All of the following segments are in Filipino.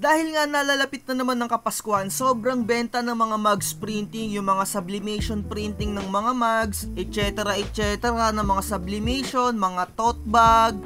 Dahil nga nalalapit na naman ng Kapaskuhan, sobrang benta ng mga mugs printing, yung mga sublimation printing ng mga mugs, etc. ng mga sublimation, mga tote bag,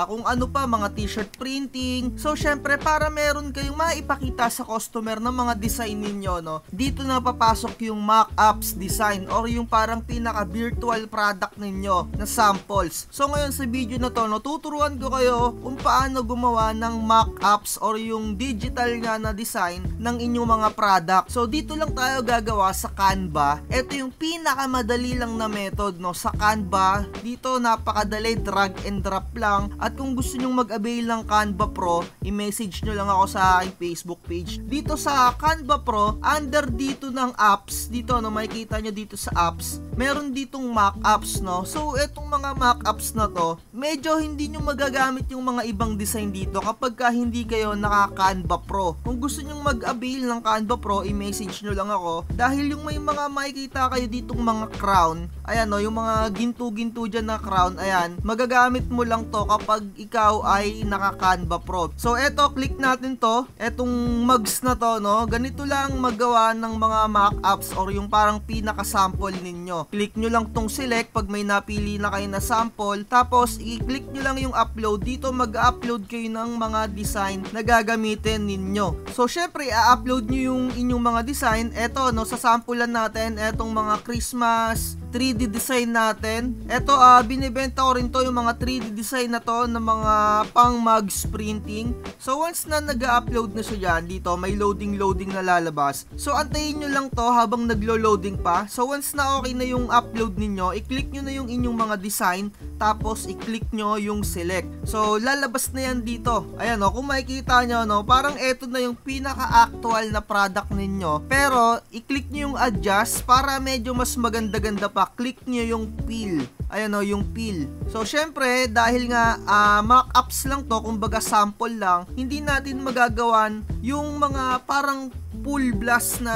kung ano pa, mga t-shirt printing. So syempre para meron kayong maipakita sa customer ng mga design ninyo, no, dito na papasok yung mock-ups design or yung parang pinaka virtual product ninyo na samples. So ngayon sa video na to, no, tuturuan ko kayo kung paano gumawa ng mock-ups or yung digital nga na design ng inyong mga product. So dito lang tayo gagawa sa Canva. Ito yung pinakamadali lang na method, no, sa Canva. Dito napakadali, drag and drop lang. At kung gusto nyong mag-avail ng Canva Pro, i-message nyo lang ako sa aking Facebook page. Dito sa Canva Pro, under dito ng apps, dito no, makikita nyo dito sa apps, meron ditong mock-ups, no. So etong mga mock-ups na to, medyo hindi nyo magagamit yung mga ibang design dito kapag ka hindi kayo naka-Canva Pro. Kung gusto nyong mag-avail ng Canva Pro, i-message nyo lang ako. Dahil yung may mga makikita kayo ditong mga crown, ayan no, yung mga ginto-ginto dyan na crown, ayan, magagamit mo lang to kapag ikaw ay naka-Canva Pro. So eto, click natin to, etong mugs na to, no, ganito lang magawa ng mga mock-ups or yung parang pinaka-sample ninyo. Click nyo lang tong select pag may napili na kayo na sample, tapos i-click nyo lang yung upload. Dito mag-upload kayo ng mga design na gagamitin ninyo. So syempre, i-upload nyo yung inyong mga design. Eto, no, sa sampulan natin, etong mga Christmas 3D design natin. Eto, binibenta ko rin to, yung mga 3D design na to, ng mga pang mugs printing. So once na nag-upload na siya dyan, dito may loading na lalabas. So antayin nyo lang to habang naglo-loading pa. So once na okay na yung upload ninyo, i-click nyo na yung inyong mga design, tapos i-click nyo yung select. So lalabas na yan dito. Ayan no, kung makikita nyo, no, parang eto na yung pinaka-actual na product ninyo. Pero i-click nyo yung adjust para medyo mas maganda-ganda pa. Click nyo yung fill. Ayan o, yung fill. So syempre, dahil nga mock-ups lang to, kumbaga sample lang, hindi natin magagawan yung mga parang full blast na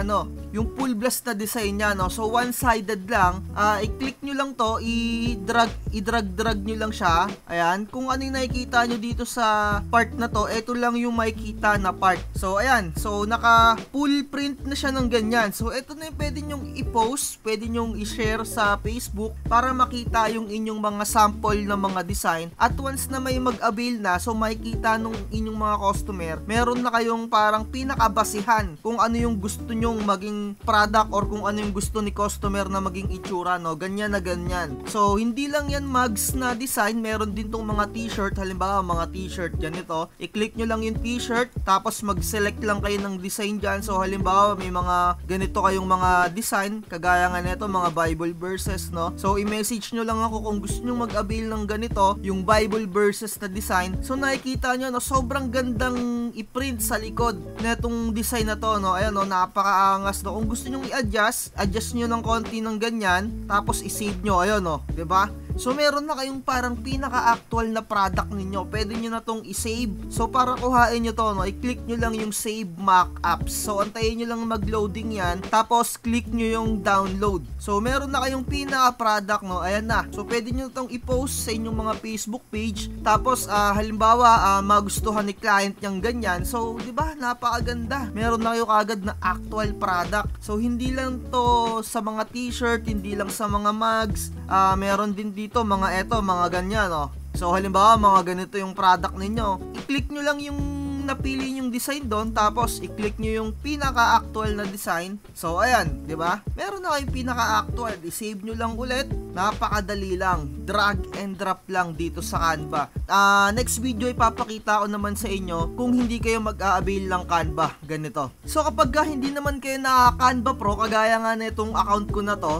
ano, yung full blast na design niya, no. So one-sided lang. I-click nyo lang to, i-drag nyo lang siya. Ayan, kung ano yung nakikita nyo dito sa part na to, ito lang yung makikita na part. So ayan, so naka full print na siya ng ganyan. So ito na yung pwede nyong i-post, pwede nyong i-share sa Facebook para makita yung inyong mga sample na mga design. At once na may mag-avail na, so makikita nung inyong mga customer, meron na kayong parang pinakabasihan kung ano yung gusto nyong maging product or kung ano yung gusto ni customer na maging itsura, no, ganyan na ganyan. So hindi lang yan mugs na design, meron din tong mga t-shirt. Halimbawa mga t-shirt ganito, i-click nyo lang yung t-shirt, tapos mag-select lang kayo ng design dyan. So halimbawa may mga ganito kayong mga design, kagaya nga nito mga Bible verses, no. So i-message nyo lang ako kung gusto nyo mag-avail ng ganito, yung Bible verses na design. So nakikita nyo, no, sobrang gandang i-print sa likod netong design na to, no. Ayan, no, napakaangas, no. Kung gusto nyo i-adjust nyo ng konti ng ganyan, tapos i-save nyo, ayun, no, 'di ba? So meron na kayong parang pinaka-actual na product ninyo. Pwede nyo na tong i-save. So para kuhain nyo to, no, i-click nyo lang yung save mock-ups. So antayin nyo lang mag-loading yan, tapos click nyo yung download. So meron na kayong pinaka-product, no, ayan na. So pwede nyo tong i-post sa inyong mga Facebook page. Tapos halimbawa magustuhan ni client yung ganyan. So 'di ba, napakaganda. Meron na kayo kagad na actual product. So hindi lang to sa mga t-shirt, hindi lang sa mga mugs, meron din dito mga mga ganyan, no. So halimbawa mga ganito yung product ninyo, i-click nyo lang yung napili yung design doon, tapos i-click nyo yung pinaka-actual na design. So ayan, 'di ba? Meron na kayong pinaka-actual, i-save nyo lang ulit. Napakadali lang, drag and drop lang dito sa Canva. Next video ipapakita ko naman sa inyo kung hindi kayo mag-a-avail ng Canva, ganito. So kapag hindi naman kayo na Canva Pro, kagaya nga nitong account ko na to,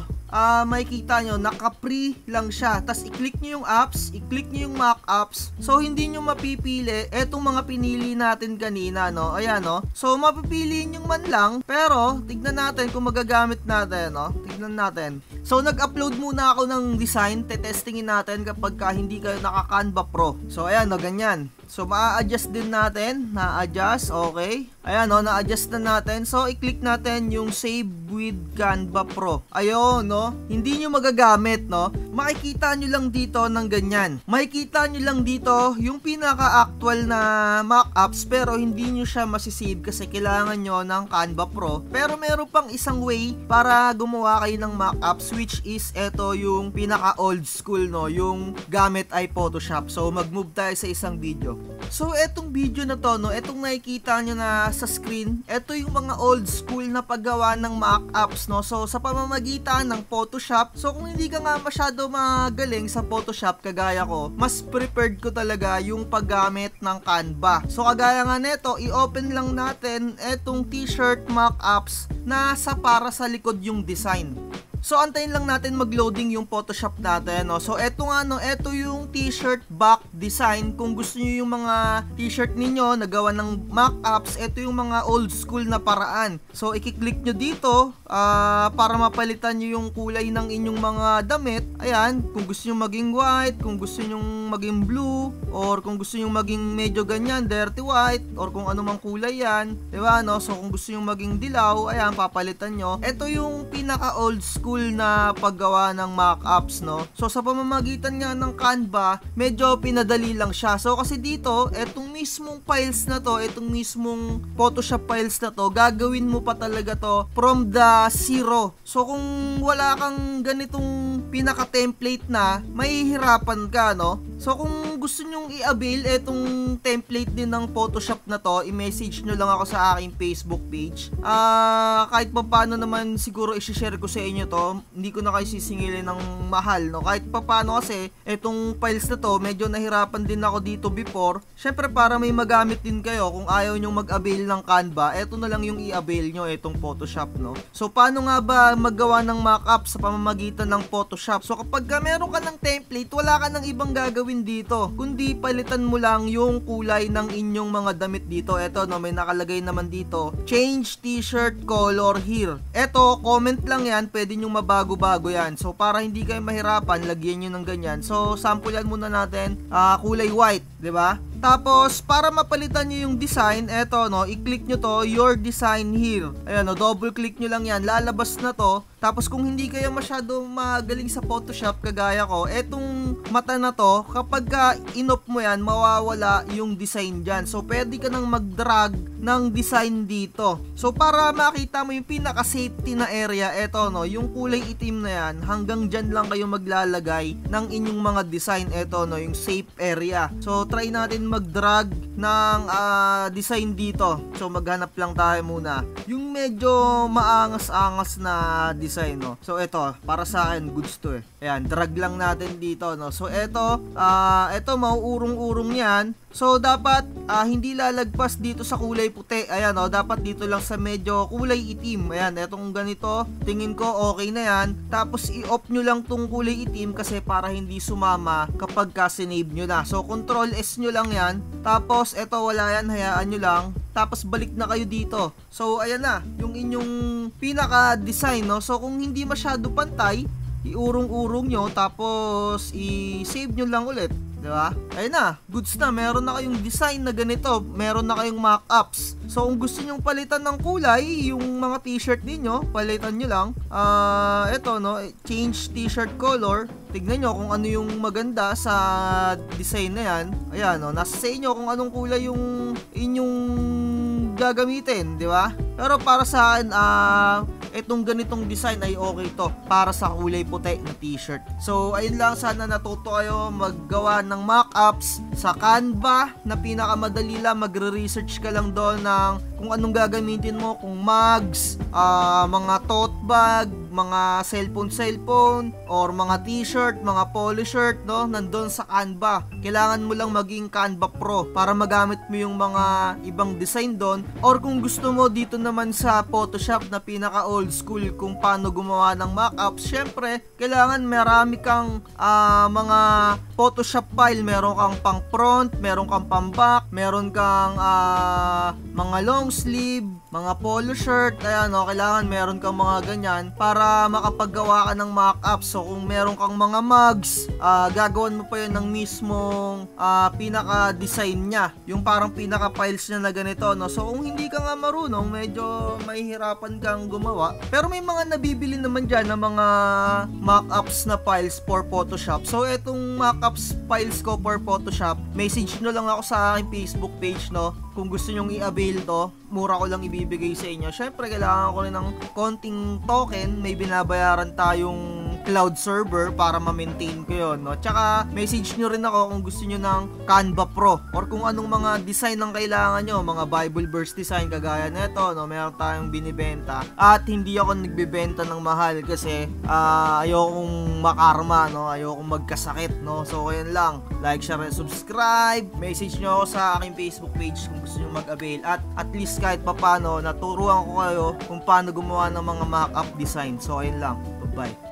makikita nyo, naka-free lang siya. Tapos i-click nyo yung apps, i-click nyo yung mock-ups. So hindi nyo mapipili etong mga pinili natin kanina, no. Ayan, no. So mapipili nyo man lang, pero tignan natin kung magagamit natin, no. Tignan natin. So nag-upload muna ako ng design, testingin natin kapag hindi kayo naka-Canva Pro. So ayan, no, ganyan. So ma-adjust din natin, na-adjust, okay. Ayan, no, na-adjust na natin. So i-click natin yung Save with Canva Pro. Ayun, no, hindi nyo magagamit, no. Makikita nyo lang dito ng ganyan. Makikita nyo lang dito yung pinaka-actual na mockups, pero hindi nyo siya masisave kasi kailangan nyo ng Canva Pro. Pero meron pang isang way para gumawa kayo ng mockups, which is eto yung pinaka-old school, no, yung gamit ay Photoshop. So mag-move tayo sa isang video. So etong video na to, no, etong nakikita nyo na sa screen, eto yung mga old school na paggawa ng mockups, no. So sa pamamagitan ng Photoshop. So kung hindi ka nga masyado magaling sa Photoshop kagaya ko, mas prepared ko talaga yung paggamit ng Canva. So kagaya nga neto, i-open lang natin etong t-shirt mockups na para sa likod yung design. So antayin lang natin mag-loading yung Photoshop natin, no. So eto nga, no, eto yung t-shirt back design. Kung gusto niyo yung mga t-shirt ninyo na gawa ng mockups, eto yung mga old school na paraan. So i-click nyo dito para mapalitan nyo yung kulay ng inyong mga damit. Ayan, kung gusto niyo maging white, kung gusto niyo maging blue, or kung gusto niyo maging medyo ganyan, dirty white, or kung ano mang kulay yan, 'di ba, no? So kung gusto niyo maging dilaw, ayan, papalitan nyo. Eto yung pinaka old school na paggawa ng mockups, no. So sa pamamagitan nga ng Canva, medyo pinadali lang siya. So kasi dito, etong mismong files na to, etong mismong Photoshop files na to, gagawin mo pa talaga to from the zero. So kung wala kang ganitong pinaka-template na, mahihirapan ka, no. So kung gusto nyong i-avail etong template din ng Photoshop na to, i-message nyo lang ako sa aking Facebook page. Kahit pa paano naman siguro i-share ko sa inyo to, hindi ko na kayo sisingilin ng mahal, no. Kahit pa paano kasi etong files na to, medyo nahirapan din ako dito before. Syempre para may magamit din kayo, kung ayaw nyong mag-avail ng Canva, eto na lang yung i-avail nyo, etong Photoshop, no. So paano nga ba maggawa ng mockup sa pamamagitan ng Photoshop? So kapag meron ka ng template, wala ka ng ibang gagawin dito, kundi palitan mo lang yung kulay ng inyong mga damit dito. Eto, no, may nakalagay naman dito, change t-shirt color here. Eto, comment lang yan, pwede nyo mabago-bago yan. So para hindi kayo mahirapan, lagyan nyo ng ganyan. So sampulan muna natin kulay white, 'di ba? Tapos para mapalitan nyo yung design, eto, no, i-click nyo to, your design here. Ayan, no, double click nyo lang yan, lalabas na to. Tapos kung hindi kayo masyado magaling sa Photoshop kagaya ko, etong mata na to, kapag inop mo yan, mawawala yung design dyan. So pwede ka nang mag-drag ng design dito. So para makita mo yung pinaka-safety na area, eto, no, yung kulay itim na yan, hanggang dyan lang kayo maglalagay ng inyong mga design. Eto, no, yung safe area. So try natin mag-drag ng design dito. So maghanap lang tayo muna yung medyo maangas-angas na design, no. So ito, para sa akin goods to eh. Ayan, drag lang natin dito, no. So ito mauurong-urong yan. So dapat hindi lalagpas dito sa kulay puti. Ayan, no, dapat dito lang sa medyo kulay itim. Ayan, etong ganito, tingin ko okay na yan. Tapos i-off nyo lang tong kulay itim kasi para hindi sumama kapag sinave nyo na. So Control S nyo lang yan. Tapos eto, wala yan, hayaan nyo lang. Tapos balik na kayo dito. So ayan na, yung inyong pinaka-design, no. So kung hindi masyado pantay, iurong-urong nyo, tapos i-save nyo lang ulit, diba? Ayun na, goods na, meron na kayong design na ganito, meron na kayong mockups. So kung gusto nyong palitan ng kulay, yung mga t-shirt ninyo, palitan nyo lang. Eto, no, change t-shirt color. Tignan nyo kung ano yung maganda sa design na yan. Ayan, no, nasa sa inyo kung anong kulay yung inyong gagamitin, di ba? Pero para sa akin, itong ganitong design ay okay to para sa kulay puti na t-shirt. So ayun lang, sana natuto kayo maggawa ng mockups sa Canva na pinakamadali lang. Magre-research ka lang doon ng kung anong gagamitin mo, kung mugs, mga tote bag, mga cellphone, or mga t-shirt, mga polo shirt, no, nandun sa Canva. Kailangan mo lang maging Canva Pro para magamit mo yung mga ibang design doon. Or kung gusto mo dito naman sa Photoshop na pinaka old school kung paano gumawa ng mockups, syempre kailangan marami kang mga Photoshop file. Meron kang pang front, meron kang pang back, meron kang mga long sleeve, mga polo shirt, ayan no, kailangan meron kang mga ganyan para makapaggawa ka ng mock-up. So kung meron kang mga mugs, gagawan mo pa yun ng mismong pinaka-design niya, yung parang pinaka-files niya na ganito, no. So kung hindi ka nga marunong, medyo mahihirapan kang gumawa. Pero may mga nabibili naman dyan na mga mock-ups na files for Photoshop. So etong mock-ups files ko for Photoshop, message nyo lang ako sa aking Facebook page, no. Kung gusto nyong i-avail to, mura ko lang ibibigay sa inyo. Syempre, kailangan ko rin ng konting token. May binabayaran tayong cloud server para ma-maintain ko yun, no? Tsaka, message nyo rin ako kung gusto nyo ng Canva Pro or kung anong mga design ang kailangan nyo, mga Bible verse design, kagaya nito, no? Meron tayong binibenta. At hindi ako nagbibenta ng mahal kasi ayokong makarma, no? Ayokong magkasakit, no? So, ayun lang. Like, share, and subscribe. Message nyo ako sa aking Facebook page kung gusto nyo mag-avail. At least kahit papano, naturuan ko kayo kung paano gumawa ng mga mock-up design. So, ayun lang. Bye-bye.